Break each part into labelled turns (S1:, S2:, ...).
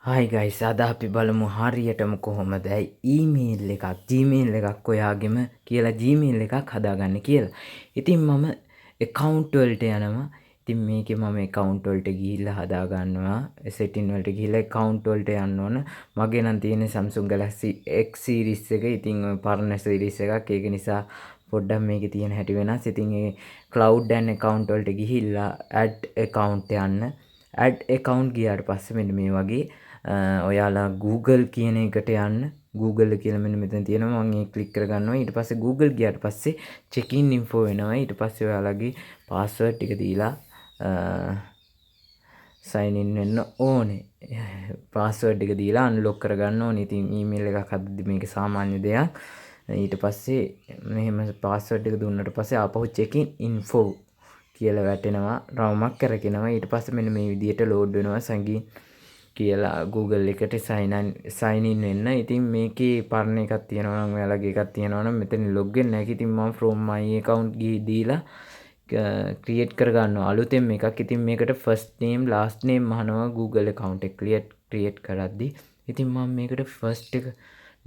S1: හයි guys අද අපි බලමු හරියටම කොහොමද ඊමේල් එකක් Gmail එකක් ඔයාගෙම කියලා Gmail එකක් හදාගන්න කියලා. ඉතින් මම account වලට යනවා. ඉතින් මේකේ මම account වලට ගිහිල්ලා හදා ගන්නවා. setting වලට ගිහිල්ලා account වලට යන්න ඕන. මගේ නම් තියෙන්නේ Samsung Galaxy X series එක. ඉතින් ඔය පරණ series එකක්. ඒක නිසා පොඩ්ඩක් මේකේ තියෙන හැටි වෙනස්. ඉතින් ඒ cloud and account වලට ගිහිල්ලා add account යන්න. add account ගියාට පස්සේ මෙන්න මේ වගේ ඔයාලා Google කියන එකට යන්න. Google කියලා මෙන්න මෙතන තියෙනවා. මම ඒක ක්ලික් කරගන්නවා. ඊට පස්සේ Google ගියාට පස්සේ check in info වෙනවා. ඊට පස්සේ ඔයාලගේ password ටික දීලා sign in වෙන්න ඕනේ. password ටික දීලා unlock කරගන්න ඕනේ. ඉතින් email එකක් හදද්දි මේක සාමාන්‍ය දෙයක්. ඊට පස්සේ මෙහෙම password ටික දුන්නාට පස්සේ ආපහු check in info කියලා වැටෙනවා. රවුමක් කරකිනවා. ඊට පස්සේ මෙන්න මේ විදිහට load වෙනවා සංගීත කියලා Google එකට sign in වෙන්න. ඉතින් මේකේ පරණ එකක් තියෙනවා නම් ඔයාලගේ එකක් තියෙනවා නම් මෙතන log වෙන්න නැහැ. ඉතින් මම from my account දීලා create කරගන්නවා අලුතෙන් එකක්. ඉතින් මේකට first name last name අහනවා Google account එක create කරද්දි. ඉතින් මම මේකට first එක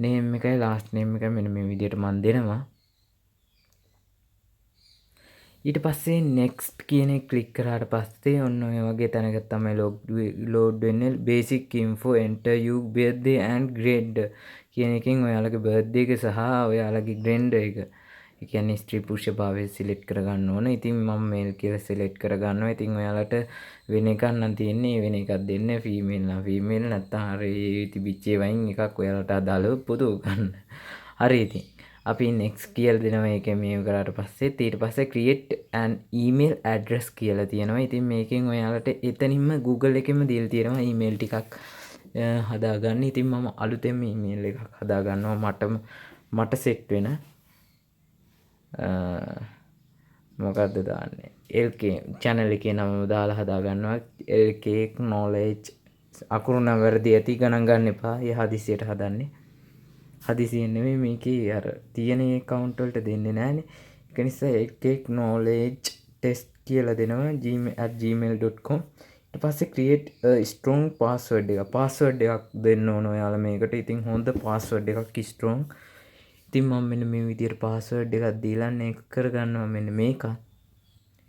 S1: name එකයි last name එකයි මෙන්න මේ විදිහට මම දෙනවා. ඊට පස්සේ next කියන එක click කරාට පස්සේ ඔන්න ඔය වගේ තැනක තමයි load වෙන්නේ. basic info enter your birthday and grade කියන එකෙන් ඔයාලගේ birthday එක සහ ඔයාලගේ grade එක ඒ කියන්නේ ස්ත්‍රී පුරුෂ භාවය select කරගන්න ඕන. ඉතින් මම male කියලා select කරගන්නවා. ඉතින් ඔයාලට වෙන එකක් නම් තියෙන්නේ වෙන එකක් දෙන්න. female නම් female නැත්නම් හරි තිබිච්ච වයින් එකක් ඔයාලට අදාළව පොදු ගන්න. හරි ඉතින් අපි next කියලා දෙනවා. ඒකේ මේව කරාට පස්සේ ඊට පස්සේ create an email address කියලා තියෙනවා. ඉතින් මේකෙන් ඔයාලට එතනින්ම Google එකෙම දීලා තියෙනවා email ටිකක් හදාගන්න. ඉතින් මම අලුතෙන්ම email එකක් හදා ගන්නවා මට set වෙන මොකක්ද දාන්නේ LK channel එකේ නම දාලා හදා ගන්නවා. LK knowledge අකුරු නම් වැරදි ඇති ගණන් ගන්න එපා. ඒ හදිසියට හදන්නේ. හදිසියෙන් නෙමෙයි මේකේ අර තියෙන account වලට දෙන්නේ නැහනේ. ඒක නිසා LK knowledge test කියලා දෙනවා gmail.com. ඊට පස්සේ create a strong password එකක් දෙන්න ඕන ඔයාලා මේකට. ඉතින් හොඳ password එකක් strong. ඉතින් මම මෙන්න මේ විදිහට password එකක් දීලා next කරගන්නවා මෙන්න මේක.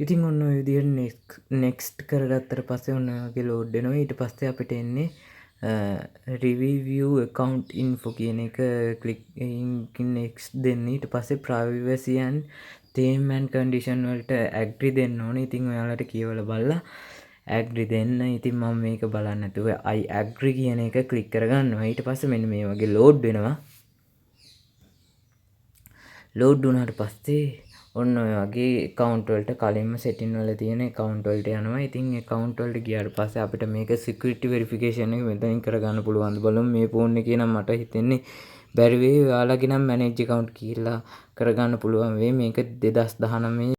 S1: ඉතින් ඔන්න ඔය විදිහට next කරගත්තට පස්සේ ඔන්න ඔය වගේ load වෙනවා. ඊට පස්සේ අපිට එන්නේ review account info කියන එක click next දෙන්න. ඊට පස්සේ privacy and term and condition වලට agree දෙන්න ඕනේ. ඉතින් ඔයාලට කියවලා බලලා agree දෙන්න. ඉතින් මම මේක බලන්න නැතුව I agree කියන එක click කරගන්නවා. ඊට පස්සේ මෙන්න මේ වගේ load වෙනවා. load වුණාට පස්සේ ඔන්න ඔය වගේ account වලට කලින්ම setting වල තියෙන account වලට යනවා. ඉතින් account වලට ගියාට පස්සේ අපිට මේක security verification එක මෙතනින් කරගන්න පුළුවන්. බලමු මේ phone එකේ නම් මට හිතෙන්නේ බැරි වෙයි. ඔයාලගේ නම් manage account කියලා කරගන්න පුළුවන් වෙයි. මේක 2019